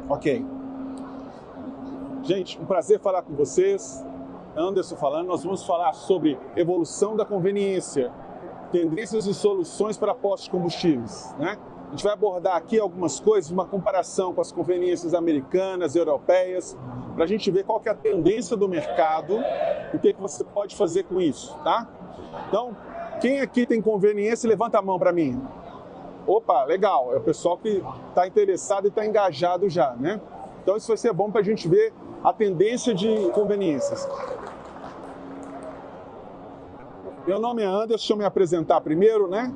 Ok. Gente, um prazer falar com vocês. Anderson falando, nós vamos falar sobre evolução da conveniência, tendências e soluções para postos de combustíveis, né? A gente vai abordar aqui algumas coisas, uma comparação com as conveniências americanas, europeias, para a gente ver qual que é a tendência do mercado, o que você pode fazer com isso, tá? Então, quem aqui tem conveniência, levanta a mão para mim. Opa, legal, é o pessoal que está interessado e está engajado já, né? Então isso vai ser bom para a gente ver a tendência de conveniências. Meu nome é Anderson, deixa eu me apresentar primeiro, né?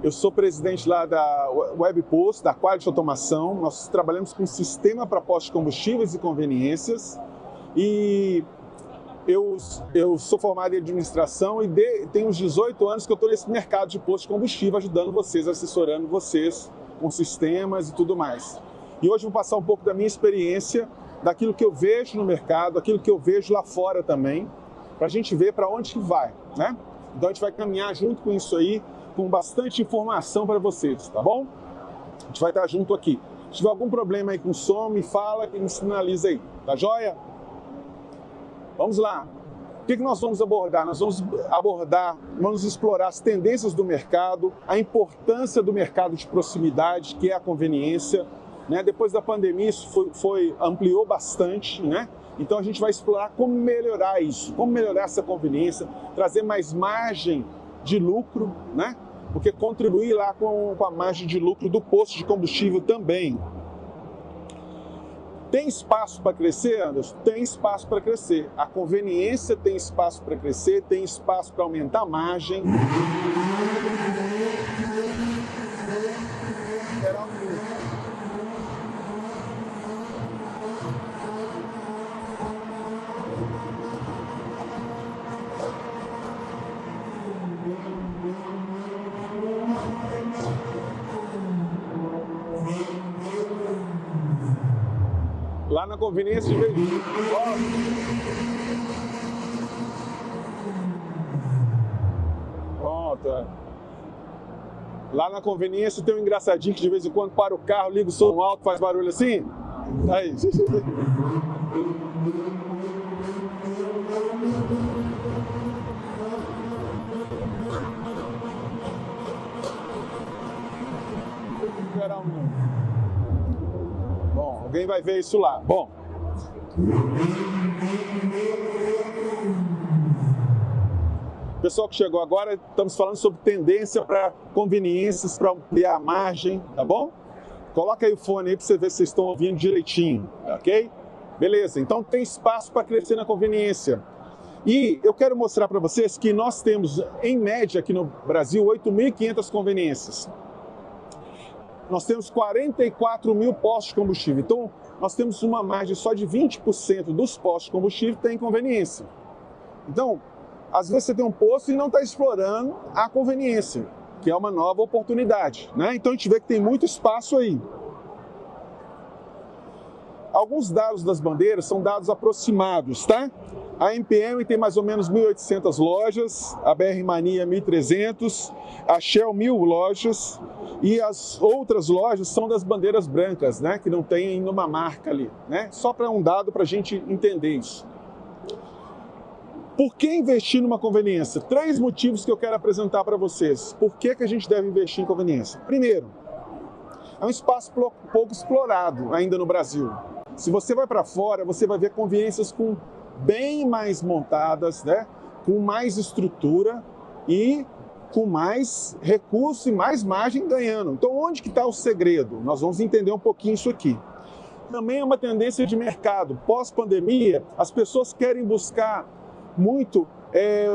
Eu sou presidente lá da WebPost, da Quality Automação. Nós trabalhamos com um sistema para postos de combustíveis e conveniências. E eu sou formado em administração e tenho uns 18 anos que eu estou nesse mercado de posto de combustível, ajudando vocês, assessorando vocês com sistemas e tudo mais. E hoje eu vou passar um pouco da minha experiência, daquilo que eu vejo no mercado, daquilo que eu vejo lá fora também, para a gente ver para onde que vai, né? Então a gente vai caminhar junto com isso aí, com bastante informação para vocês, tá bom? A gente vai estar junto aqui. Se tiver algum problema aí com o som, me fala e me sinaliza aí, tá joia? Vamos lá. O que nós vamos abordar? Nós vamos explorar as tendências do mercado, a importância do mercado de proximidade, que é a conveniência, né? Depois da pandemia isso ampliou bastante, né? Então a gente vai explorar como melhorar isso, como melhorar essa conveniência, trazer mais margem de lucro, né? Porque contribuir lá com a margem de lucro do posto de combustível também. Tem espaço para crescer, Anderson? Tem espaço para crescer. A conveniência tem espaço para crescer, tem espaço para aumentar a margem. Lá na conveniência de vez. Pronto. Lá na conveniência tem um engraçadinho que de vez em quando para o carro, liga o som alto, faz barulho assim. Aí. Bom, alguém vai ver isso lá. Bom. Pessoal que chegou agora, estamos falando sobre tendência para conveniências, para ampliar a margem, tá bom? Coloca aí o fone aí para você ver se vocês estão ouvindo direitinho, ok? Beleza, então tem espaço para crescer na conveniência. E eu quero mostrar para vocês que nós temos, em média, aqui no Brasil, 8.500 conveniências. Nós temos 44 mil postos de combustível. Então, nós temos uma margem só de 20% dos postos de combustível que tem conveniência. Então, às vezes você tem um posto e não está explorando a conveniência, que é uma nova oportunidade, né? Então, a gente vê que tem muito espaço aí. Alguns dados das bandeiras são dados aproximados, tá? A MPM tem mais ou menos 1.800 lojas, a BR Mania 1.300, a Shell 1.000 lojas e as outras lojas são das bandeiras brancas, né? Que não tem ainda uma marca ali, né? Só para um dado para a gente entender isso. Por que investir numa conveniência? 3 motivos que eu quero apresentar para vocês. Por que a gente deve investir em conveniência? Primeiro, é um espaço pouco explorado ainda no Brasil. Se você vai para fora, você vai ver conveniências bem mais montadas, né? Com mais estrutura e com mais recurso e mais margem ganhando. Então, onde que está o segredo? Nós vamos entender um pouquinho isso aqui. Também é uma tendência de mercado. Pós-pandemia, as pessoas querem buscar muito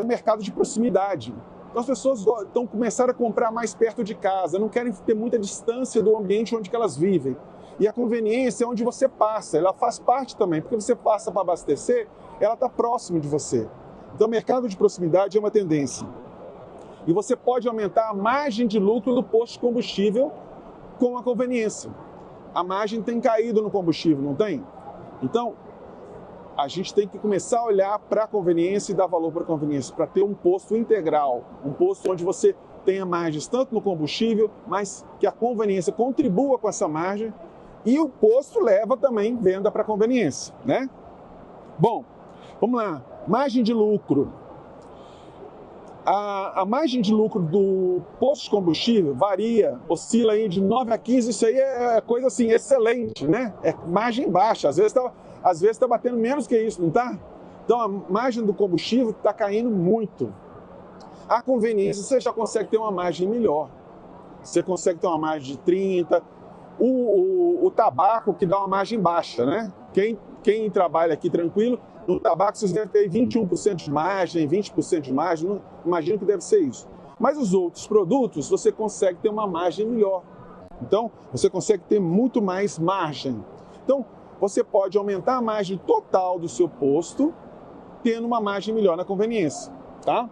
o mercado de proximidade. Então, as pessoas estão começando a comprar mais perto de casa, não querem ter muita distância do ambiente onde elas vivem. E a conveniência é onde você passa, ela faz parte também, porque você passa para abastecer, ela está próximo de você. Então, o mercado de proximidade é uma tendência. E você pode aumentar a margem de lucro do posto de combustível com a conveniência. A margem tem caído no combustível, não tem? Então, a gente tem que começar a olhar para a conveniência e dar valor para a conveniência, para ter um posto integral, um posto onde você tenha margens tanto no combustível, mas que a conveniência contribua com essa margem E o posto leva também venda para conveniência, né? Bom, vamos lá. Margem de lucro. A margem de lucro do posto de combustível varia, oscila aí de 9 a 15, isso aí é coisa assim, excelente, né? É margem baixa, às vezes tá batendo menos que isso, não tá? Então a margem do combustível está caindo muito. A conveniência, você já consegue ter uma margem melhor. Você consegue ter uma margem de 30. O tabaco que dá uma margem baixa, né? Quem trabalha aqui tranquilo, no tabaco vocês devem ter 21% de margem, 20% de margem, não, imagino que deve ser isso. Mas os outros produtos, você consegue ter uma margem melhor. Então, você consegue ter muito mais margem. Então, você pode aumentar a margem total do seu posto, tendo uma margem melhor na conveniência, tá?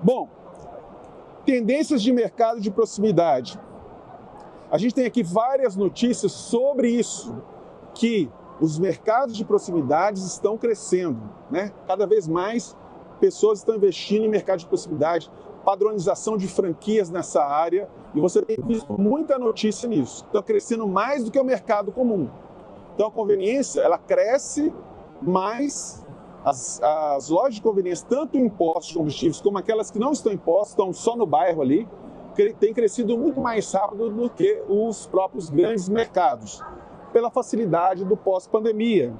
Bom, tendências de mercado de proximidade. A gente tem aqui várias notícias sobre isso, que os mercados de proximidades estão crescendo, né? Cada vez mais pessoas estão investindo em mercado de proximidade, padronização de franquias nessa área, e você tem visto muita notícia nisso. Estão crescendo mais do que o mercado comum. Então a conveniência, ela cresce mais, as lojas de conveniência, tanto em postos de combustíveis como aquelas que não estão em postos, estão só no bairro ali, tem crescido muito mais rápido do que os próprios grandes mercados, pela facilidade do pós-pandemia.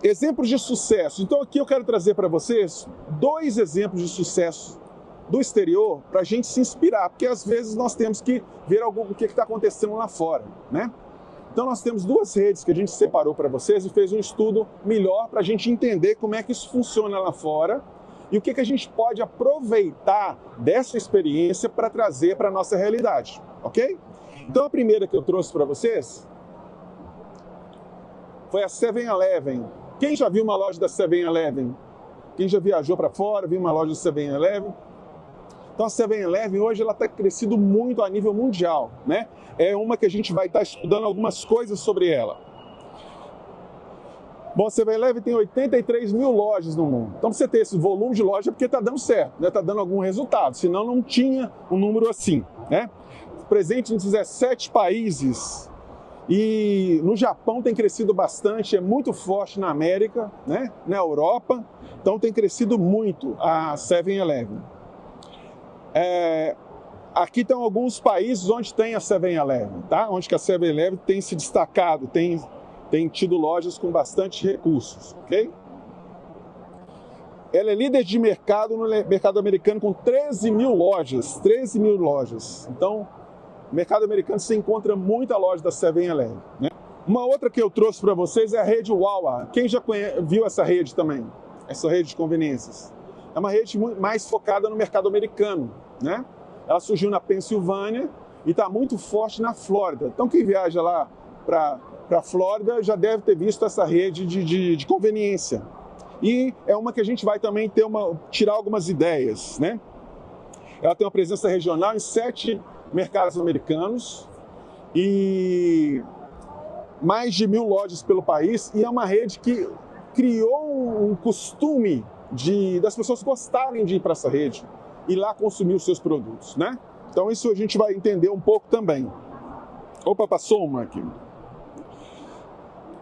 Exemplos de sucesso. Então aqui eu quero trazer para vocês 2 exemplos de sucesso do exterior para a gente se inspirar, porque às vezes nós temos que ver o que está acontecendo lá fora, né? Então nós temos 2 redes que a gente separou para vocês e fez um estudo melhor para a gente entender como é que isso funciona lá fora e o que a gente pode aproveitar dessa experiência para trazer para a nossa realidade, ok? Então a primeira que eu trouxe para vocês foi a 7-Eleven. Quem já viu uma loja da 7-Eleven? Quem já viajou para fora, viu uma loja da 7-Eleven? Então a 7-Eleven hoje ela está crescendo muito a nível mundial, né? É uma que a gente vai estar estudando algumas coisas sobre ela. Bom, a 7-Eleven tem 83 mil lojas no mundo. Então, pra você ter esse volume de loja, é porque está dando certo, né? Está dando algum resultado, senão não tinha um número assim, né? Presente em 17 países. E no Japão tem crescido bastante, é muito forte na América, né? Na Europa. Então tem crescido muito a 7-Eleven. Aqui estão alguns países onde tem a 7-Eleven, tá? Onde que a 7-Eleven tem se destacado, tem tido lojas com bastante recursos, ok? Ela é líder de mercado no mercado americano com 13 mil lojas, 13 mil lojas. Então, no mercado americano você encontra muita loja da 7-Eleven, né? Uma outra que eu trouxe para vocês é a rede Wawa. Quem já viu essa rede também? Essa rede de conveniências. É uma rede mais focada no mercado americano, né? Ela surgiu na Pensilvânia e está muito forte na Flórida. Então quem viaja lá para a Flórida já deve ter visto essa rede de conveniência. E é uma que a gente vai também tirar algumas ideias, né? Ela tem uma presença regional em 7 mercados americanos e mais de 1.000 lojas pelo país, e é uma rede que criou um costume das pessoas gostarem de ir para essa rede e lá consumir os seus produtos, né? Então isso a gente vai entender um pouco também. Opa, passou uma aqui.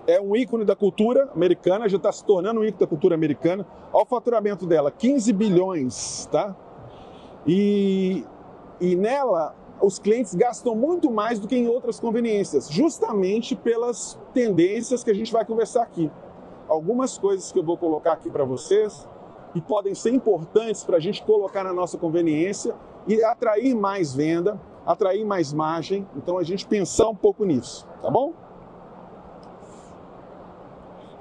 É um ícone da cultura americana, já está se tornando um ícone da cultura americana. Olha o faturamento dela, 15 bilhões, tá? E nela, os clientes gastam muito mais do que em outras conveniências, justamente pelas tendências que a gente vai conversar aqui. Algumas coisas que eu vou colocar aqui para vocês e podem ser importantes para a gente colocar na nossa conveniência e atrair mais venda, atrair mais margem. Então a gente pensar um pouco nisso, tá bom?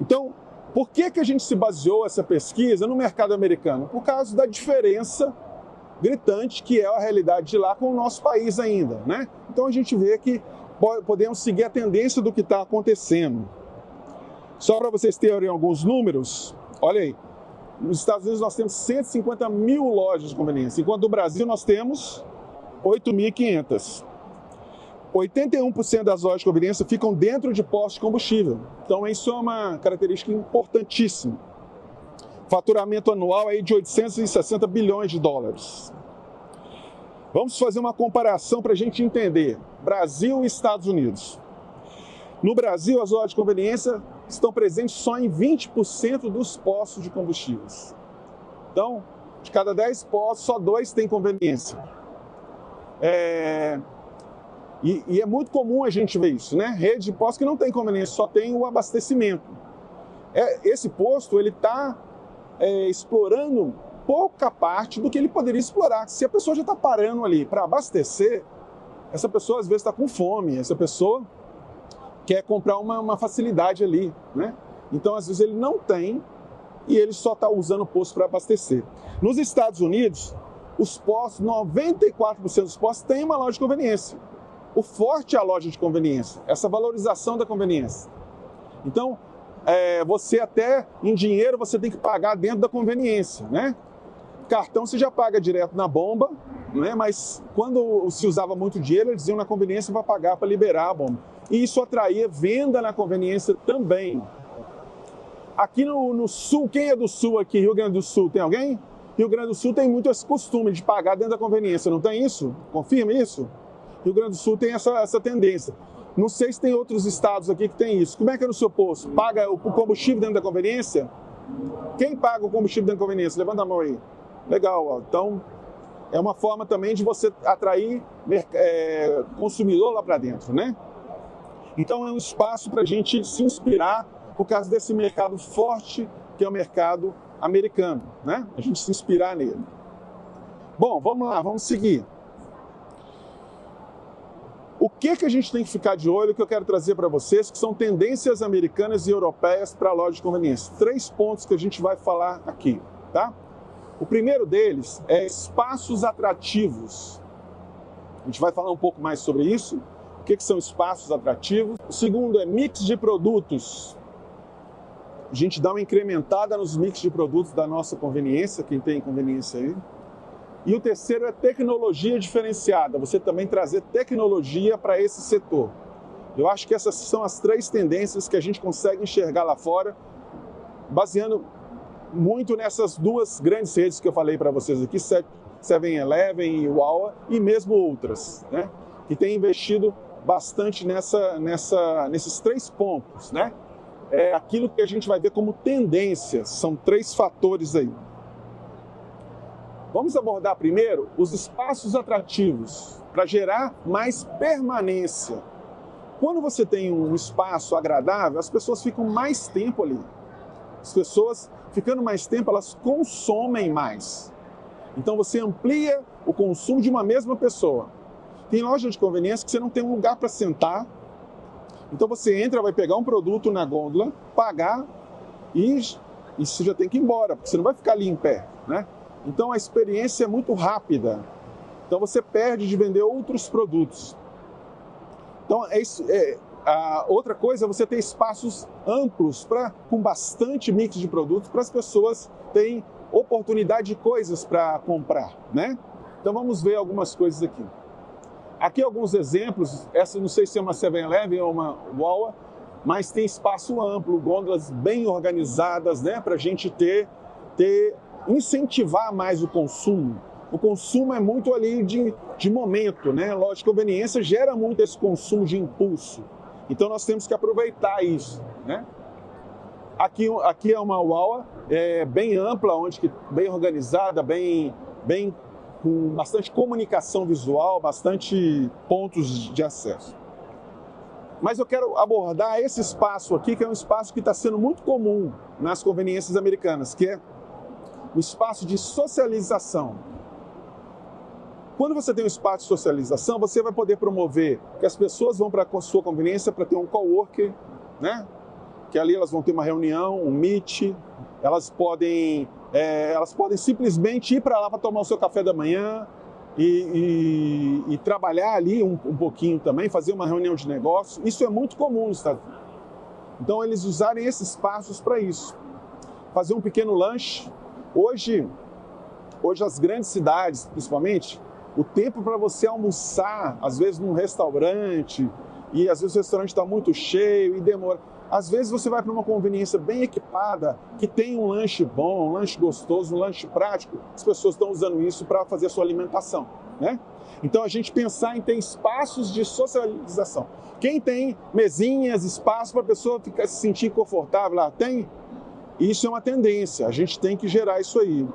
Então, por que a gente se baseou essa pesquisa no mercado americano? Por causa da diferença gritante que é a realidade de lá com o nosso país ainda, né? Então a gente vê que podemos seguir a tendência do que está acontecendo. Só para vocês terem alguns números, olha aí, nos Estados Unidos nós temos 150 mil lojas de conveniência, enquanto no Brasil nós temos 8.500. 81% das lojas de conveniência ficam dentro de postos de combustível. Então isso é uma característica importantíssima. Faturamento anual aí de 860 bilhões de dólares. Vamos fazer uma comparação para a gente entender Brasil e Estados Unidos. No Brasil, as lojas de conveniência estão presentes só em 20% dos postos de combustíveis. Então, de cada 10 postos, só 2 têm conveniência. E é muito comum a gente ver isso, né? Rede de postos que não tem conveniência, só tem o abastecimento. Esse posto, ele está explorando pouca parte do que ele poderia explorar. Se a pessoa já está parando ali para abastecer, essa pessoa às vezes está com fome, essa pessoa quer comprar uma facilidade ali, né? Então, às vezes, ele não tem e ele só está usando o posto para abastecer. Nos Estados Unidos, os postos, 94% dos postos têm uma loja de conveniência. O forte é a loja de conveniência, essa valorização da conveniência. Então, você até em dinheiro você tem que pagar dentro da conveniência, né? Cartão você já paga direto na bomba, né? Mas quando se usava muito dinheiro, eles diziam na conveniência para pagar, para liberar a bomba. E isso atraía venda na conveniência também. Aqui no Sul, quem é do Sul aqui, Rio Grande do Sul, tem alguém? Rio Grande do Sul tem muito esse costume de pagar dentro da conveniência, não tem isso? Confirma isso? Rio Grande do Sul tem essa tendência. Não sei se tem outros estados aqui que tem isso. Como é que é no seu posto? Paga o combustível dentro da conveniência? Quem paga o combustível dentro da conveniência? Levanta a mão aí. Legal, ó. Então é uma forma também de você atrair consumidor lá para dentro, né? Então é um espaço para a gente se inspirar por causa desse mercado forte que é o mercado americano, né? A gente se inspirar nele. Bom, vamos lá, vamos seguir. O que a gente tem que ficar de olho, que eu quero trazer para vocês, que são tendências americanas e europeias para a loja de conveniência. 3 pontos que a gente vai falar aqui, tá? O primeiro deles é espaços atrativos. A gente vai falar um pouco mais sobre isso. O que são espaços atrativos? O segundo é mix de produtos. A gente dá uma incrementada nos mix de produtos da nossa conveniência, quem tem conveniência aí. E o terceiro é tecnologia diferenciada, você também trazer tecnologia para esse setor. Eu acho que essas são as 3 tendências que a gente consegue enxergar lá fora, baseando muito nessas 2 grandes redes que eu falei para vocês aqui, 7-Eleven e Wawa, e mesmo outras, né? Que têm investido bastante nesses 3 pontos, né? É aquilo que a gente vai ver como tendências, são 3 fatores aí. Vamos abordar primeiro os espaços atrativos, para gerar mais permanência. Quando você tem um espaço agradável, as pessoas ficam mais tempo ali. As pessoas, ficando mais tempo, elas consomem mais. Então você amplia o consumo de uma mesma pessoa. Tem loja de conveniência que você não tem um lugar para sentar. Então você entra, vai pegar um produto na gôndola, pagar e você já tem que ir embora, porque você não vai ficar ali em pé, né? Então a experiência é muito rápida. Então você perde de vender outros produtos. Então a outra coisa é você ter espaços amplos com bastante mix de produtos para as pessoas terem oportunidade de coisas para comprar, né? Então vamos ver algumas coisas aqui. Aqui alguns exemplos. Essa não sei se é uma 7-Eleven ou uma Wawa, mas tem espaço amplo, gôndolas bem organizadas, né? Para a gente incentivar mais o consumo. O consumo é muito ali de momento, né? A loja de conveniência gera muito esse consumo de impulso. Então nós temos que aproveitar isso, né? Aqui é uma Wawa bem ampla, bem organizada, bem com bastante comunicação visual, bastante pontos de acesso. Mas eu quero abordar esse espaço aqui, que é um espaço que está sendo muito comum nas conveniências americanas, que é o espaço de socialização. Quando você tem um espaço de socialização, você vai poder promover que as pessoas vão para a sua conveniência para ter um coworker, né? Que ali elas vão ter uma reunião, um meet, elas podem simplesmente ir para lá para tomar o seu café da manhã e trabalhar ali um pouquinho também, fazer uma reunião de negócio. Isso é muito comum nos Estados Unidos. Então eles usarem esses espaços para isso. Fazer um pequeno lanche. Hoje as grandes cidades, principalmente, o tempo para você almoçar, às vezes num restaurante, e às vezes o restaurante está muito cheio e demora. Às vezes você vai para uma conveniência bem equipada, que tem um lanche bom, um lanche gostoso, um lanche prático, as pessoas estão usando isso para fazer a sua alimentação. né? Então a gente pensar em ter espaços de socialização. Quem tem mesinhas, espaço para a pessoa ficar, se sentir confortável lá, tem? Isso é uma tendência, a gente tem que gerar isso aí.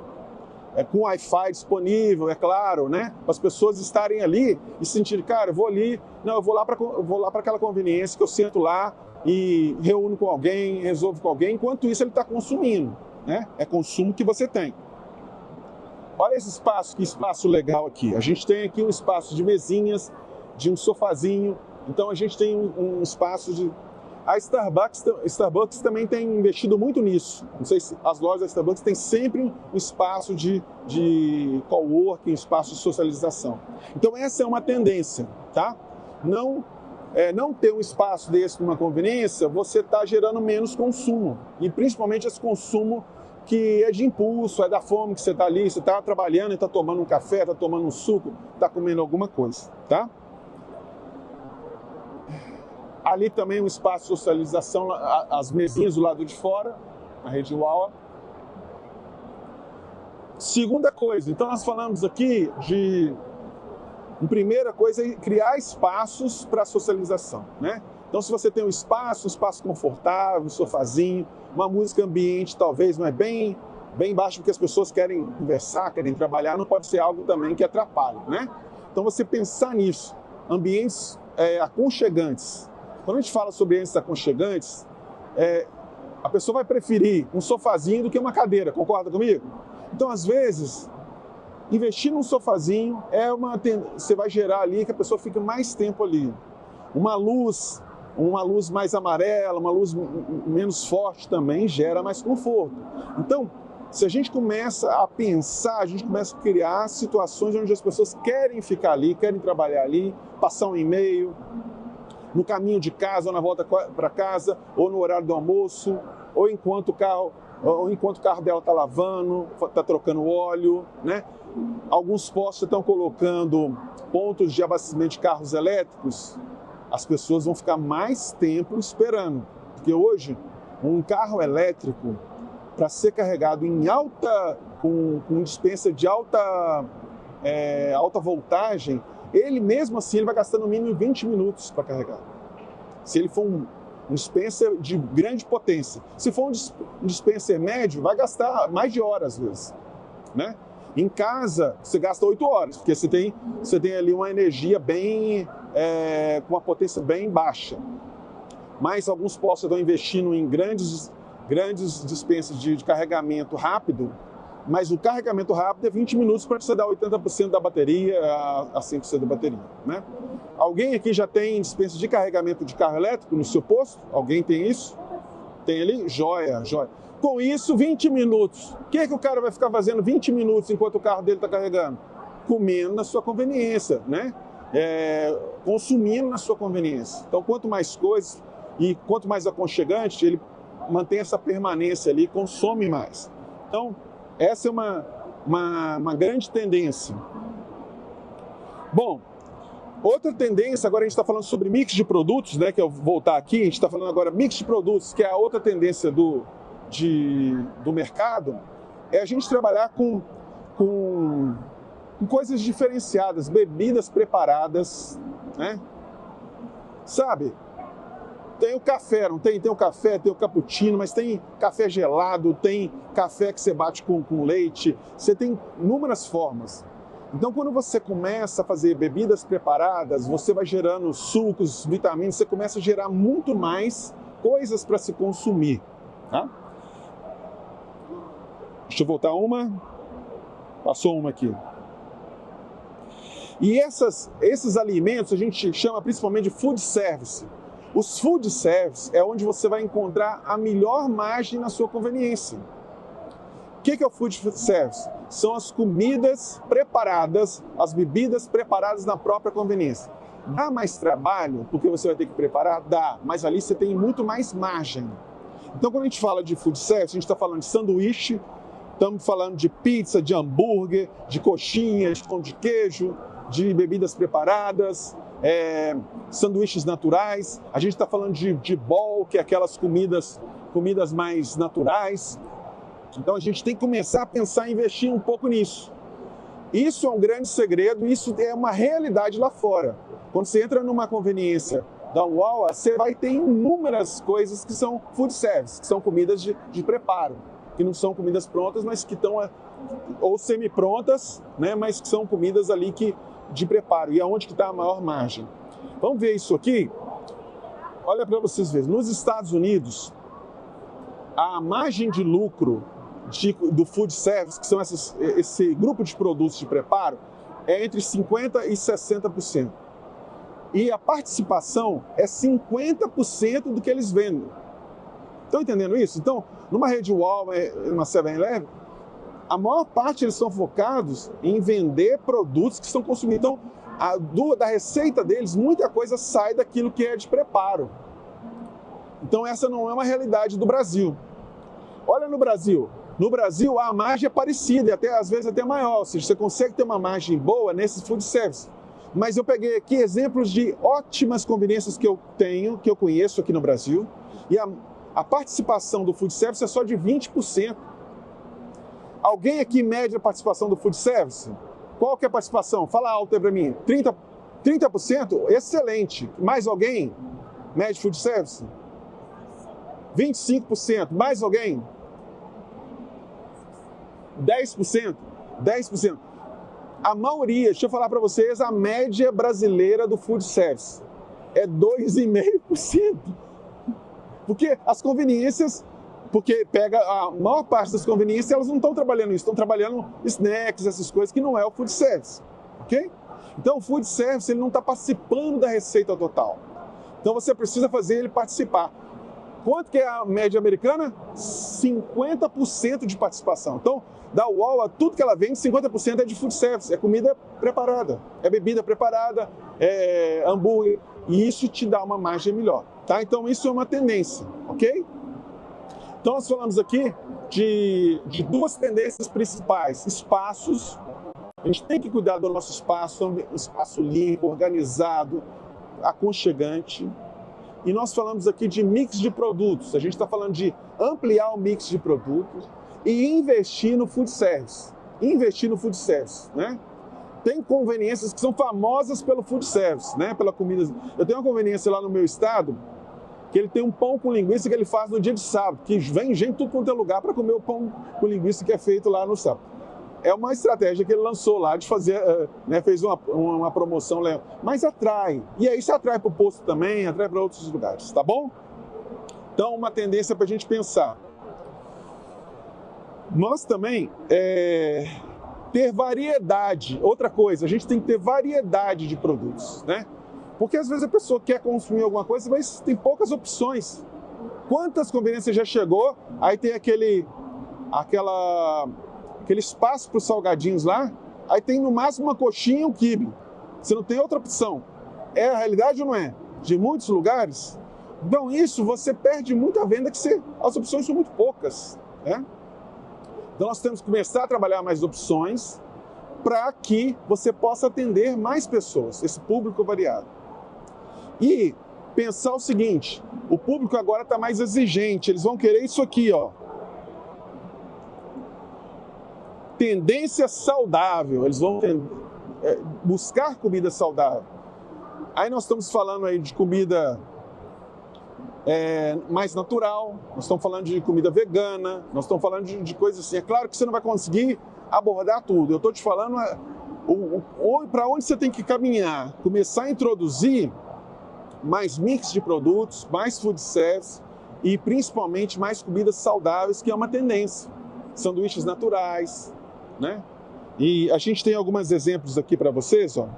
Com Wi-Fi disponível, é claro, né? Para as pessoas estarem ali e sentirem, cara, eu vou ali, não, eu vou lá para aquela conveniência que eu sento lá e reúno com alguém, resolvo com alguém, enquanto isso ele está consumindo, né? É consumo que você tem. Olha esse espaço, que espaço legal aqui. A gente tem aqui um espaço de mesinhas, de um sofazinho, então a gente tem um espaço de... A Starbucks também tem investido muito nisso. Não sei se as lojas da Starbucks têm sempre um espaço de coworking, um espaço de socialização. Então essa é uma tendência, tá? Não ter um espaço desse numa conveniência, você está gerando menos consumo. E principalmente esse consumo que é de impulso, é da fome que você está ali, você está trabalhando e está tomando um café, está tomando um suco, está comendo alguma coisa, tá? Ali também um espaço de socialização, as mesinhas do lado de fora, a rede Wawa. Segunda coisa, então nós falamos aqui de... A primeira coisa é criar espaços para socialização, né? Então se você tem um espaço confortável, um sofazinho, uma música ambiente talvez, mas bem baixo, porque as pessoas querem conversar, querem trabalhar, não pode ser algo também que atrapalhe, né? Então você pensar nisso, ambientes aconchegantes. Quando a gente fala sobre ambientes aconchegantes, a pessoa vai preferir um sofazinho do que uma cadeira, concorda comigo? Então, às vezes, investir num sofazinho você vai gerar ali que a pessoa fique mais tempo ali. Uma luz mais amarela, uma luz menos forte também gera mais conforto. Então, se a gente começa a pensar, a gente começa a criar situações onde as pessoas querem ficar ali, querem trabalhar ali, passar um e-mail, no caminho de casa, ou na volta para casa, ou no horário do almoço, ou enquanto o carro dela está lavando, está trocando óleo, né? Alguns postos estão colocando pontos de abastecimento de carros elétricos, as pessoas vão ficar mais tempo esperando, porque hoje um carro elétrico, para ser carregado com dispensa de alta voltagem, ele mesmo assim ele vai gastar no mínimo 20 minutos para carregar. Se ele for um dispenser de grande potência. Se for um dispenser médio, vai gastar mais de horas às vezes, né? Em casa, você gasta 8 horas, porque você tem ali uma energia com uma potência bem baixa. Mas alguns postos estão investindo em grandes dispensas de carregamento rápido, mas o carregamento rápido é 20 minutos para você dar 80% da bateria a 100% da bateria, né? Alguém aqui já tem dispensa de carregamento de carro elétrico no seu posto? Alguém tem isso? Tem ali? Joia. Com isso, 20 minutos. O que é que o cara vai ficar fazendo 20 minutos enquanto o carro dele está carregando? Comendo na sua conveniência, né? Consumindo na sua conveniência. Então, quanto mais coisas e quanto mais aconchegante, ele mantém essa permanência ali, consome mais. Então, essa é uma grande tendência. Bom, outra tendência, agora a gente está falando sobre mix de produtos, né? Que eu vou voltar aqui, a gente está falando agora mix de produtos, que é a outra tendência do mercado, é a gente trabalhar com coisas diferenciadas, bebidas preparadas, né? Sabe? Tem o café, não tem? Tem o café, tem o cappuccino, mas tem café gelado, tem café que você bate com leite, você tem inúmeras formas. Então, quando você começa a fazer bebidas preparadas, você vai gerando sucos, vitaminas, você começa a gerar muito mais coisas para se consumir, tá? Deixa eu voltar uma. Passou uma aqui. E esses alimentos a gente chama principalmente de food service. Os food service é onde você vai encontrar a melhor margem na sua conveniência. O que é o food service? São as comidas preparadas, as bebidas preparadas na própria conveniência. Dá mais trabalho, porque você vai ter que preparar? Dá, mas ali você tem muito mais margem. Então, quando a gente fala de food service, a gente está falando de sanduíche, estamos falando de pizza, de hambúrguer, de coxinha, de pão de queijo, de bebidas preparadas, sanduíches naturais. A gente está falando de bowl, que é aquelas comidas mais naturais. Então a gente tem que começar a pensar em investir um pouco nisso. Isso é um grande segredo, isso é uma realidade lá fora. Quando você entra numa conveniência da Wawa, você vai ter inúmeras coisas que são food service, que são comidas de preparo, que não são comidas prontas, mas que estão ou semi-prontas, né, mas que são comidas ali de preparo. E aonde que está a maior margem? Vamos ver isso aqui? Olha para vocês verem. Nos Estados Unidos, a margem de lucro do food service, que são esse grupo de produtos de preparo, é entre 50% e 60%. E a participação é 50% do que eles vendem. Estão entendendo isso? Então, numa rede Walmart, numa 7-Eleven, a maior parte eles são focados em vender produtos que são consumidos. Então, da receita deles, muita coisa sai daquilo que é de preparo. Então, essa não é uma realidade do Brasil. Olha no Brasil. No Brasil, a margem é parecida e às vezes até maior. Ou seja, você consegue ter uma margem boa nesses food service. Mas eu peguei aqui exemplos de ótimas conveniências que eu tenho, que eu conheço aqui no Brasil. E a participação do food service é só de 20%. Alguém aqui mede a participação do food service? Qual que é a participação? Fala alto aí para mim. 30%? Excelente. Mais alguém? Mede food service? 25%. Mais alguém? 10%? 10%. A maioria, deixa eu falar para vocês, a média brasileira do food service é 2,5%. Porque as conveniências, porque pega a maior parte das conveniências, elas não estão trabalhando isso, estão trabalhando snacks, essas coisas que não é o food service, ok? Então o food service ele não está participando da receita total. Então você precisa fazer ele participar. Quanto que é a média americana? 50% de participação. Então, da Walmart, tudo que ela vende, 50% é de food service, é comida preparada, é bebida preparada, é hambúrguer, e isso te dá uma margem melhor, tá? Então, isso é uma tendência, ok? Então, nós falamos aqui de duas tendências principais. Espaços, a gente tem que cuidar do nosso espaço, um espaço limpo, organizado, aconchegante. E nós falamos aqui de mix de produtos. A gente está falando de ampliar o mix de produtos e investir no food service. Investir no food service, né? Tem conveniências que são famosas pelo food service, né? Pela comida. Eu tenho uma conveniência lá no meu estado, que ele tem um pão com linguiça que ele faz no dia de sábado, que vem gente de tudo quanto é lugar para comer o pão com linguiça que é feito lá no sábado. É uma estratégia que ele lançou lá de fazer, né, fez uma promoção, mas atrai. E aí se atrai para o posto também, atrai para outros lugares, tá bom? Então, uma tendência para a gente pensar. Nós também, ter variedade. Outra coisa, a gente tem que ter variedade de produtos, né? Porque às vezes a pessoa quer consumir alguma coisa, mas tem poucas opções. Quantas conveniências já chegou, aí tem aquele espaço para os salgadinhos lá, aí tem no máximo uma coxinha e um quibe. Você não tem outra opção. É a realidade ou não é? De muitos lugares. Então isso, você perde muita venda, as opções são muito poucas, né? Então nós temos que começar a trabalhar mais opções para que você possa atender mais pessoas, esse público variado. E pensar o seguinte, o público agora está mais exigente, eles vão querer isso aqui, ó. Tendência saudável, eles vão buscar comida saudável. Aí nós estamos falando aí de comida mais natural, nós estamos falando de comida vegana, nós estamos falando de coisas assim. É claro que você não vai conseguir abordar tudo, eu estou te falando para onde você tem que caminhar, começar a introduzir mais mix de produtos, mais food service e principalmente mais comidas saudáveis, que é uma tendência. Sanduíches naturais, né? E a gente tem alguns exemplos aqui para vocês, ó.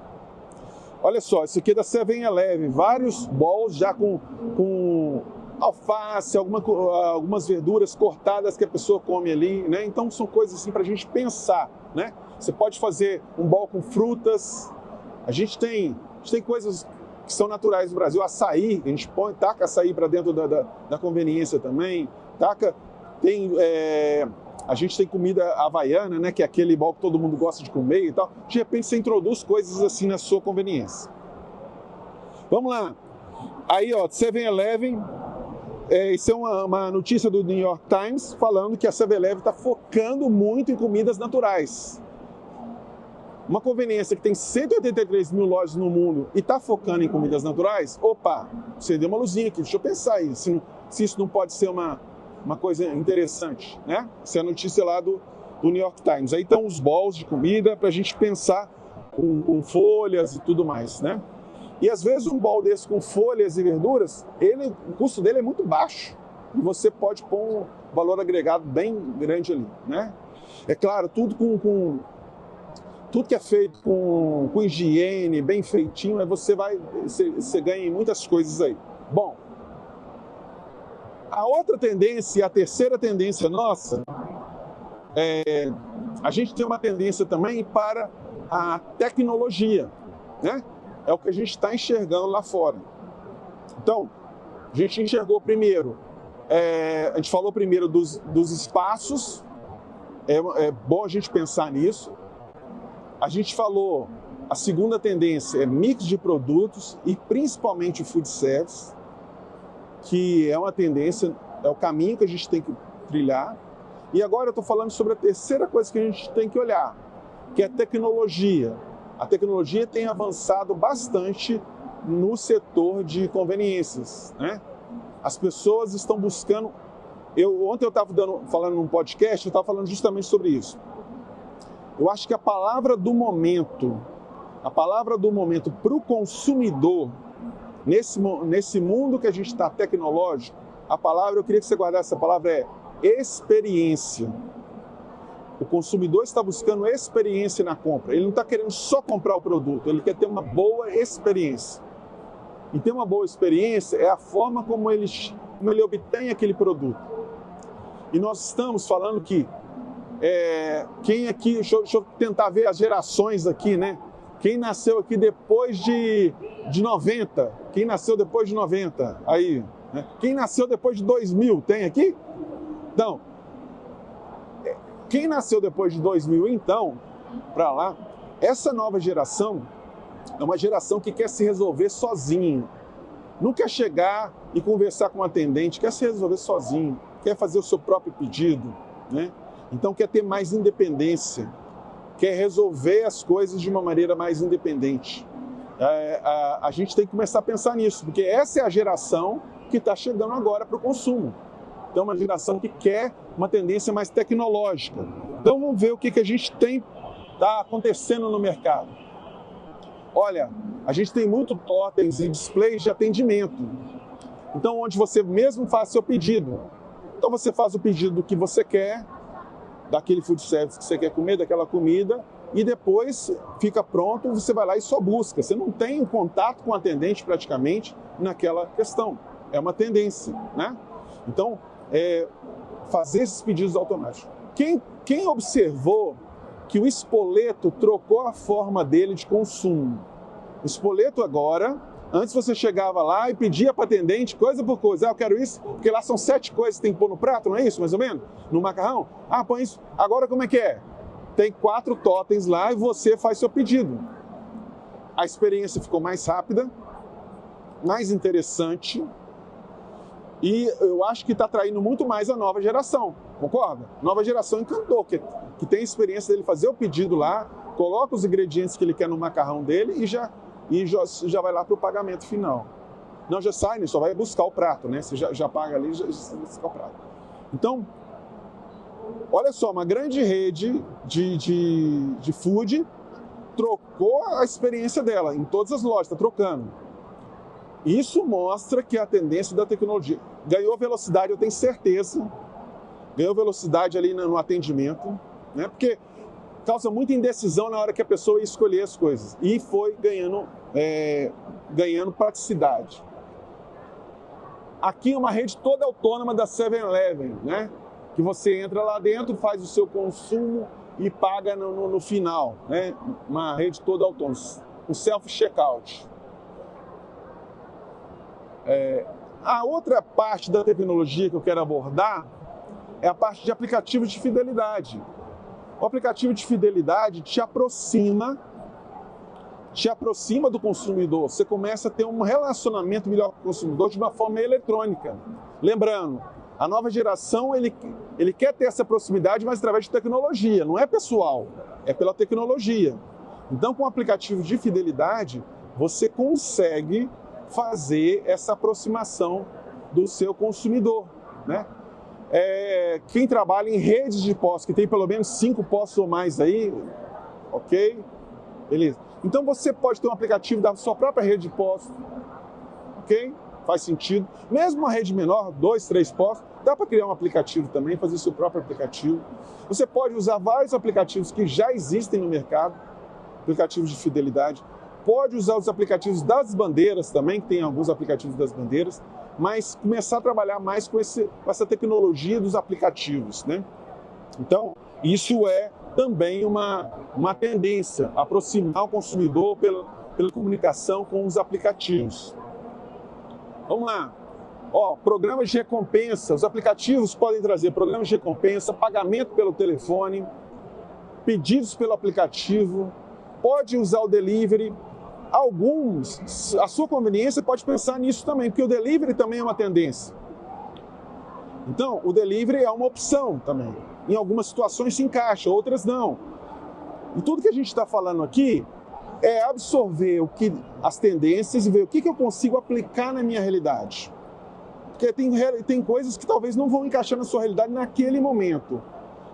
Olha só, isso aqui é da 7-Eleven, vários bowls já com alface, algumas verduras cortadas que a pessoa come ali, né? Então são coisas assim para a gente pensar, né? Você pode fazer um bowl com frutas. A gente tem coisas que são naturais no Brasil, açaí, a gente taca açaí para dentro da conveniência também, a gente tem comida havaiana, né, que é aquele bowl que todo mundo gosta de comer e tal. De repente você introduz coisas assim na sua conveniência. Vamos lá. Aí, ó, 7-Eleven, isso é uma notícia do New York Times falando que a 7-Eleven está focando muito em comidas naturais. Uma conveniência que tem 183 mil lojas no mundo e está focando em comidas naturais, opa, acendeu uma luzinha aqui, deixa eu pensar aí, se isso não pode ser uma coisa interessante, né? Essa é a notícia lá do New York Times. Aí estão os bowls de comida para a gente pensar com folhas e tudo mais, né? E às vezes um bowl desse com folhas e verduras, o custo dele é muito baixo e você pode pôr um valor agregado bem grande ali, né? É claro, tudo que é feito com higiene, bem feitinho, aí você ganha em muitas coisas aí. Bom, a outra tendência, a terceira tendência nossa, a gente tem uma tendência também para a tecnologia, né? É o que a gente está enxergando lá fora. Então, a gente enxergou primeiro, a gente falou primeiro dos espaços, é bom a gente pensar nisso. A gente falou, a segunda tendência é mix de produtos e principalmente o food service, que é uma tendência, é o caminho que a gente tem que trilhar. E agora eu estou falando sobre a terceira coisa que a gente tem que olhar, que é a tecnologia. A tecnologia tem avançado bastante no setor de conveniências, né? As pessoas estão buscando... Ontem eu estava falando num podcast, eu estava falando justamente sobre isso. Eu acho que a palavra do momento para o consumidor, nesse mundo que a gente está tecnológico, eu queria que você guardasse essa palavra, é experiência. O consumidor está buscando experiência na compra. Ele não está querendo só comprar o produto, ele quer ter uma boa experiência. E ter uma boa experiência é a forma como ele obtém aquele produto. E nós estamos falando que quem aqui, deixa eu tentar ver as gerações aqui, né? Quem nasceu aqui depois de 90? Quem nasceu depois de 90? Aí, né? Quem nasceu depois de 2000? Tem aqui? Então, quem nasceu depois de 2000, então, para lá, essa nova geração é uma geração que quer se resolver sozinho. Não quer chegar e conversar com um atendente, quer se resolver sozinho, quer fazer o seu próprio pedido, né? Então quer ter mais independência, quer resolver as coisas de uma maneira mais independente. A gente tem que começar a pensar nisso, porque essa é a geração que está chegando agora para o consumo. Então, uma geração que quer uma tendência mais tecnológica. Então, vamos ver o que a gente está acontecendo no mercado. Olha, a gente tem muito totens e displays de atendimento. Então, onde você mesmo faz seu pedido. Então, você faz o pedido do que você quer, daquele food service que você quer comer, daquela comida, e depois fica pronto, você vai lá e só busca. Você não tem um contato com o atendente praticamente naquela questão. É uma tendência, né? Então, fazer esses pedidos automáticos. Quem observou que o espoleto trocou a forma dele de consumo? O espoleto agora, antes você chegava lá e pedia para o atendente coisa por coisa. Eu quero isso, porque lá são 7 coisas que tem que pôr no prato, não é isso, mais ou menos? No macarrão? Põe isso. Agora como é que é? Tem 4 totens lá e você faz seu pedido. A experiência ficou mais rápida, mais interessante, e eu acho que está atraindo muito mais a nova geração, concorda? Nova geração encantou, que tem a experiência dele fazer o pedido lá, coloca os ingredientes que ele quer no macarrão dele e já vai lá para o pagamento final. Não, já sai, né? Só vai buscar o prato, né? Você já paga ali e já busca o prato. Então, olha só, uma grande rede de food trocou a experiência dela em todas as lojas, está trocando. Isso mostra que a tendência da tecnologia ganhou velocidade, eu tenho certeza, ganhou velocidade ali no atendimento, né? Porque causa muita indecisão na hora que a pessoa ia escolher as coisas. E foi ganhando praticidade. Aqui é uma rede toda autônoma da 7-Eleven, né? Que você entra lá dentro, faz o seu consumo e paga no final, né? Uma rede toda autônoma, o self-checkout. A outra parte da tecnologia que eu quero abordar é a parte de aplicativos de fidelidade. O aplicativo de fidelidade te aproxima do consumidor. Você começa a ter um relacionamento melhor com o consumidor de uma forma eletrônica. Lembrando, a nova geração, ele quer ter essa proximidade, mas através de tecnologia. Não é pessoal, é pela tecnologia. Então, com o aplicativo de fidelidade, você consegue fazer essa aproximação do seu consumidor, né? Quem trabalha em redes de postos, que tem pelo menos 5 postos ou mais aí, ok? Beleza. Então você pode ter um aplicativo da sua própria rede de postos, ok? Faz sentido. Mesmo uma rede menor, 2, 3 postos, dá para criar um aplicativo também, fazer seu próprio aplicativo. Você pode usar vários aplicativos que já existem no mercado, aplicativos de fidelidade. Pode usar os aplicativos das bandeiras também, que tem alguns aplicativos das bandeiras, mas começar a trabalhar mais com essa tecnologia dos aplicativos, né? Então, isso é também uma tendência, aproximar o consumidor pela comunicação com os aplicativos. Vamos lá. Programas de recompensa. Os aplicativos podem trazer programas de recompensa, pagamento pelo telefone, pedidos pelo aplicativo, pode usar o delivery. Alguns, a sua conveniência pode pensar nisso também, porque o delivery também é uma tendência. Então, o delivery é uma opção também. Em algumas situações se encaixa, outras não. E tudo que a gente está falando aqui é absorver as tendências e ver o que eu consigo aplicar na minha realidade. Porque tem coisas que talvez não vão encaixar na sua realidade naquele momento.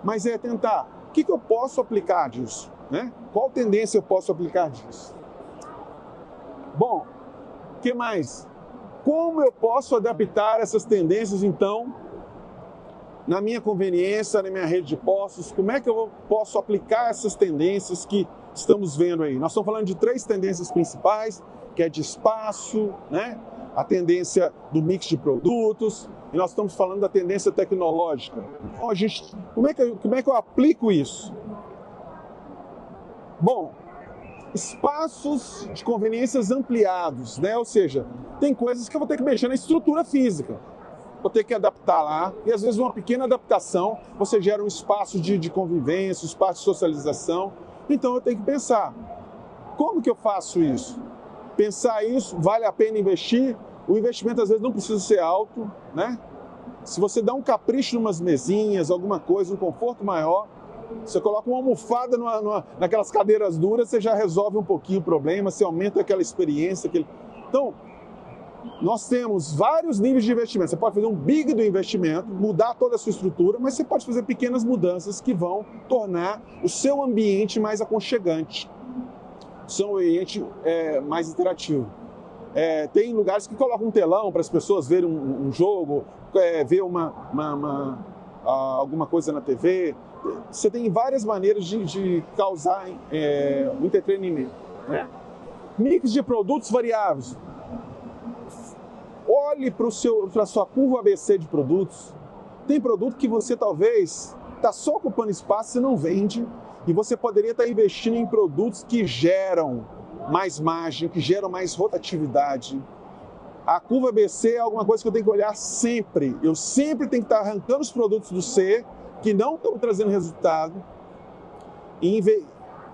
Mas é tentar, o que eu posso aplicar disso? Né? Qual tendência eu posso aplicar disso? Bom, o que mais? Como eu posso adaptar essas tendências, então, na minha conveniência, na minha rede de postos? Como é que eu posso aplicar essas tendências que estamos vendo aí? Nós estamos falando de 3 tendências principais, que é de espaço, né? A tendência do mix de produtos, e nós estamos falando da tendência tecnológica. Então, como é que eu aplico isso? Bom, espaços de conveniências ampliados, né? Ou seja, tem coisas que eu vou ter que mexer na estrutura física. Vou ter que adaptar lá, e às vezes uma pequena adaptação, você gera um espaço de convivência, um espaço de socialização. Então eu tenho que pensar, como que eu faço isso? Pensar isso, vale a pena investir? O investimento às vezes não precisa ser alto, né? Se você dá um capricho em umas mesinhas, alguma coisa, um conforto maior, você coloca uma almofada naquelas cadeiras duras, você já resolve um pouquinho o problema, você aumenta aquela experiência. Então, nós temos vários níveis de investimento. Você pode fazer um big do investimento, mudar toda a sua estrutura, mas você pode fazer pequenas mudanças que vão tornar o seu ambiente mais aconchegante, o seu ambiente mais interativo. Tem lugares que colocam um telão para as pessoas verem um jogo, ver alguma coisa na TV. Você tem várias maneiras de causar o entretenimento, né? Mix de produtos variáveis. Olhe para a sua curva ABC de produtos. Tem produto que você talvez está só ocupando espaço e não vende, e você poderia estar investindo em produtos que geram mais margem, que geram mais rotatividade. A curva ABC é alguma coisa que eu tenho que olhar sempre. Eu sempre tenho que estar arrancando os produtos do C que não estão trazendo resultado,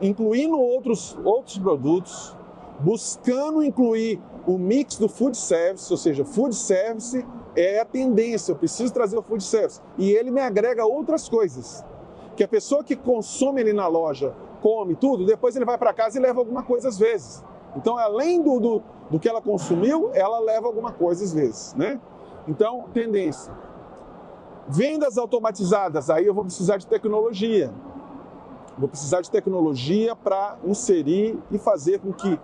incluindo outros produtos, buscando incluir o mix do food service, ou seja, food service é a tendência, eu preciso trazer o food service. E ele me agrega outras coisas, que a pessoa que consome ali na loja, come tudo, depois ele vai para casa e leva alguma coisa às vezes. Então, além do que ela consumiu, ela leva alguma coisa às vezes, né? Então, tendência. Vendas automatizadas, aí eu vou precisar de tecnologia. Vou precisar de tecnologia para inserir e fazer com que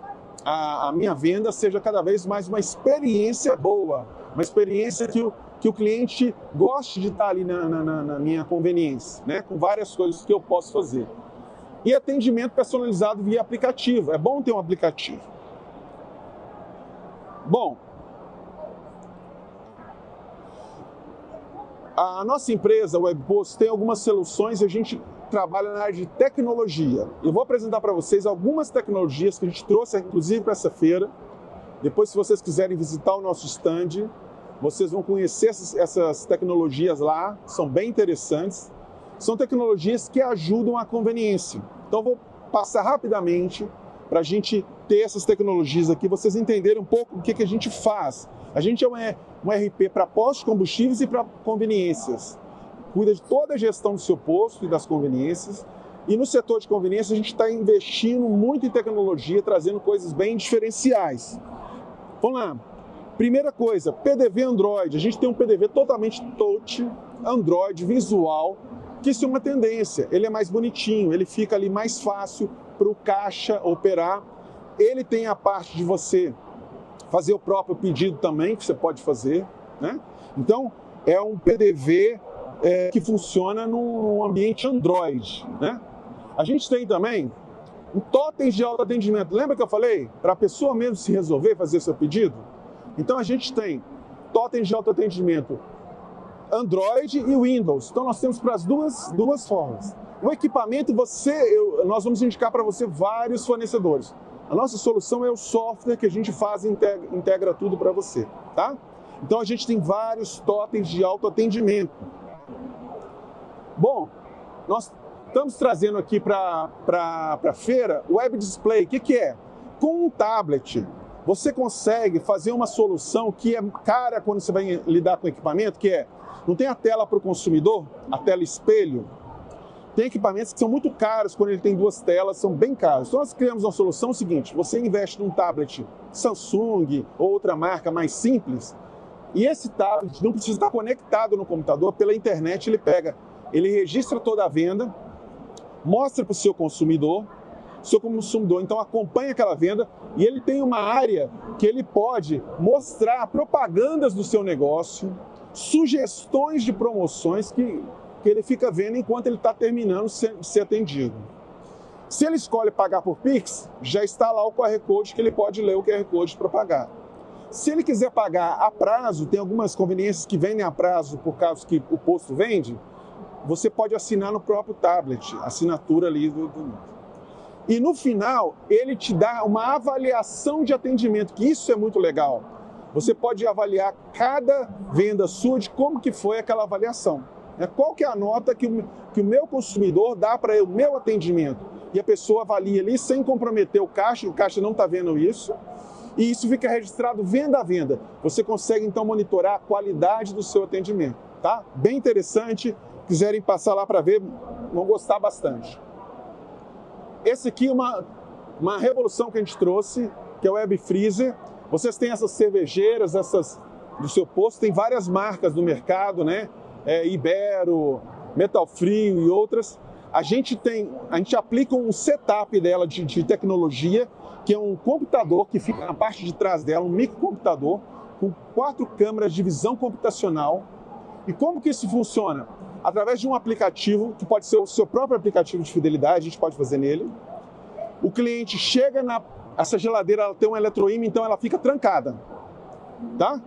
a minha venda seja cada vez mais uma experiência boa, uma experiência que o cliente goste de estar ali na minha conveniência, né? Com várias coisas que eu posso fazer. E atendimento personalizado via aplicativo. É bom ter um aplicativo. Bom, a nossa empresa, o WebPost, tem algumas soluções e a gente trabalha na área de tecnologia. Eu vou apresentar para vocês algumas tecnologias que a gente trouxe, inclusive, para essa feira. Depois, se vocês quiserem visitar o nosso stand, vocês vão conhecer essas tecnologias lá, são bem interessantes. São tecnologias que ajudam a conveniência. Então, eu vou passar rapidamente para a gente ter essas tecnologias aqui, vocês entenderem um pouco o que a gente faz. A gente é um RP para postos de combustíveis e para conveniências. Cuida de toda a gestão do seu posto e das conveniências. E no setor de conveniência a gente está investindo muito em tecnologia, trazendo coisas bem diferenciais. Vamos lá. Primeira coisa, PDV Android. A gente tem um PDV totalmente touch, Android, visual, que isso é uma tendência. Ele é mais bonitinho, ele fica ali mais fácil para o caixa operar. Ele tem a parte de você fazer o próprio pedido também, que você pode fazer, né? Então, é um PDV que funciona num ambiente Android, né? A gente tem também um totens de autoatendimento. Lembra que eu falei? Para a pessoa mesmo se resolver, fazer seu pedido? Então, a gente tem totens de autoatendimento Android e Windows. Então, nós temos para as duas formas. O equipamento, nós vamos indicar para você vários fornecedores. A nossa solução é o software que a gente faz e integra tudo para você, tá? Então, a gente tem vários totens de autoatendimento. Bom, nós estamos trazendo aqui para a feira o Web Display. O que é? Com um tablet, você consegue fazer uma solução que é cara quando você vai lidar com equipamento, que é, não tem a tela para o consumidor, a tela espelho. Tem equipamentos que são muito caros quando ele tem duas telas, são bem caros. Então nós criamos uma solução seguinte, você investe num tablet Samsung ou outra marca mais simples, e esse tablet não precisa estar conectado no computador, pela internet ele registra toda a venda, mostra para o seu consumidor então acompanha aquela venda e ele tem uma área que ele pode mostrar propagandas do seu negócio, sugestões de promoções que ele fica vendo enquanto ele está terminando de ser atendido. Se ele escolhe pagar por Pix, já está lá o QR Code que ele pode ler o QR Code para pagar. Se ele quiser pagar a prazo, tem algumas conveniências que vendem a prazo por causa que o posto vende, você pode assinar no próprio tablet, assinatura ali do... E no final, ele te dá uma avaliação de atendimento, que isso é muito legal. Você pode avaliar cada venda sua de como que foi aquela avaliação. Qual que é a nota que o meu consumidor dá para o meu atendimento? E a pessoa avalia ali sem comprometer o caixa não está vendo isso. E isso fica registrado venda a venda. Você consegue então monitorar a qualidade do seu atendimento. Tá? Bem interessante. Quiserem passar lá para ver, vão gostar bastante. Esse aqui é uma revolução que a gente trouxe, que é o Web Freezer. Vocês têm essas cervejeiras, essas do seu posto, tem várias marcas no mercado, né? Ibero, Metal Frio e outras. A gente aplica um setup dela de tecnologia, que é um computador que fica na parte de trás dela, um microcomputador, com 4 câmeras de visão computacional. E como que isso funciona? Através de um aplicativo, que pode ser o seu próprio aplicativo de fidelidade, a gente pode fazer nele. O cliente chega essa geladeira, ela tem um eletroímã, então ela fica trancada, tá?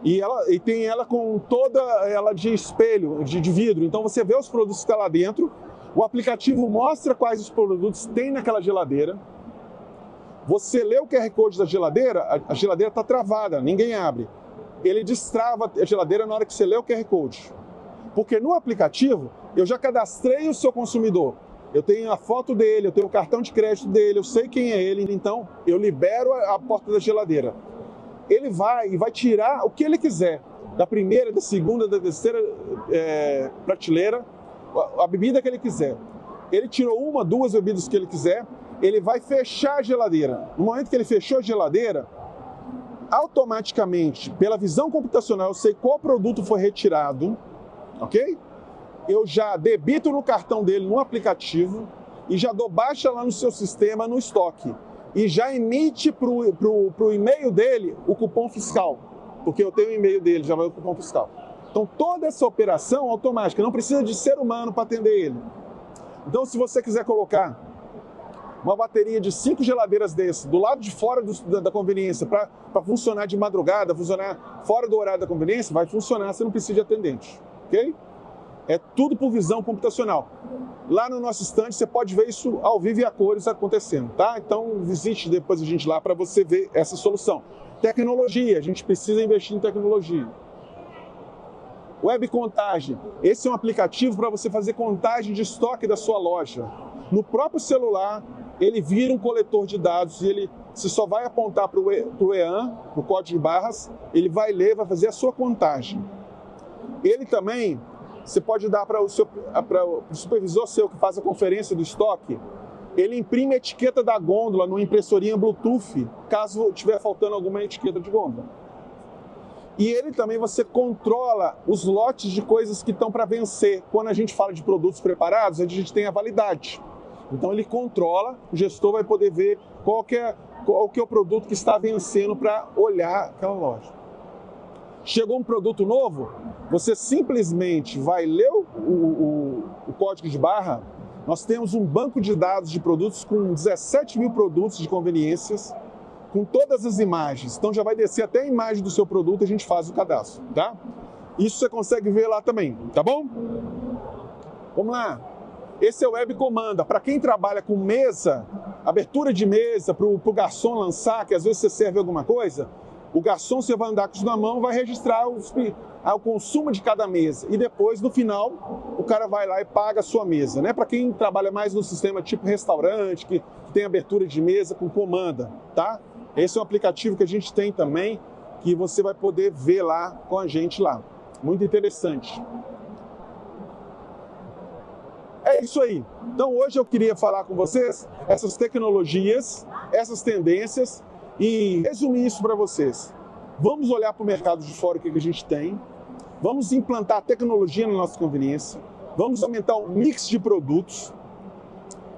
E tem ela com toda ela de espelho, de vidro, então você vê os produtos que estão lá dentro, o aplicativo mostra quais os produtos tem naquela geladeira, você lê o QR Code da geladeira, a geladeira está travada, ninguém abre. Ele destrava a geladeira na hora que você lê o QR Code. Porque no aplicativo, eu já cadastrei o seu consumidor. Eu tenho a foto dele, eu tenho o cartão de crédito dele, eu sei quem é ele, então eu libero a porta da geladeira. Ele vai tirar o que ele quiser, da primeira, da segunda, da terceira prateleira, a bebida que ele quiser. Ele tirou 1, 2 bebidas que ele quiser, ele vai fechar a geladeira. No momento que ele fechou a geladeira, automaticamente, pela visão computacional, eu sei qual produto foi retirado, ok? Eu já debito no cartão dele, no aplicativo, e já dou baixa lá no seu sistema, no estoque. E já emite para o e-mail dele o cupom fiscal, porque eu tenho o e-mail dele, já vai o cupom fiscal. Então, toda essa operação automática, não precisa de ser humano para atender ele. Então, se você quiser colocar uma bateria de 5 geladeiras desse, do lado de fora da conveniência, para funcionar de madrugada, funcionar fora do horário da conveniência, vai funcionar, você não precisa de atendente, ok? É tudo por visão computacional. Lá no nosso stand você pode ver isso ao vivo e a cores acontecendo, tá? Então visite depois a gente lá para você ver essa solução. Tecnologia, a gente precisa investir em tecnologia. Web Contagem, esse é um aplicativo para você fazer contagem de estoque da sua loja. No próprio celular, ele vira um coletor de dados e você só vai apontar para o EAN, para o código de barras, ele vai ler, vai fazer a sua contagem. Ele também, você pode dar para o supervisor seu que faz a conferência do estoque, ele imprime a etiqueta da gôndola numa impressorinha Bluetooth, caso estiver faltando alguma etiqueta de gôndola. E ele também, você controla os lotes de coisas que estão para vencer. Quando a gente fala de produtos preparados, a gente tem a validade. Então ele controla, o gestor vai poder ver qual que é o produto que está vencendo para olhar aquela loja. Chegou um produto novo, você simplesmente vai ler o código de barra. Nós temos um banco de dados de produtos com 17 mil produtos de conveniências, com todas as imagens. Então já vai descer até a imagem do seu produto e a gente faz o cadastro, tá? Isso você consegue ver lá também, tá bom? Vamos lá. Esse é o Web Comanda. Para quem trabalha com mesa, abertura de mesa, para o garçom lançar, que às vezes você serve alguma coisa, o garçom, você vai andar com isso na mão, vai registrar o consumo de cada mesa. E depois, no final, o cara vai lá e paga a sua mesa, né? Para quem trabalha mais no sistema tipo restaurante, que tem abertura de mesa com comanda, tá? Esse é um aplicativo que a gente tem também, que você vai poder ver lá com a gente lá. Muito interessante. É isso aí. Então hoje eu queria falar com vocês essas tecnologias, essas tendências e resumir isso para vocês. Vamos olhar para o mercado de fora, o que a gente tem. Vamos implantar tecnologia na nossa conveniência. Vamos aumentar o mix de produtos.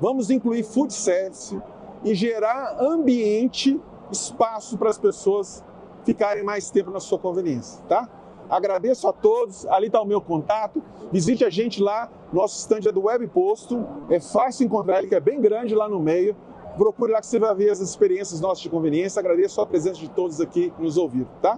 Vamos incluir food service e gerar ambiente, espaço para as pessoas ficarem mais tempo na sua conveniência, tá? Agradeço a todos, ali está o meu contato, visite a gente lá, nosso stand é do Web Posto, é fácil encontrar ele, que é bem grande lá no meio, procure lá que você vai ver as experiências nossas de conveniência. Agradeço a presença de todos aqui que nos ouviram, tá?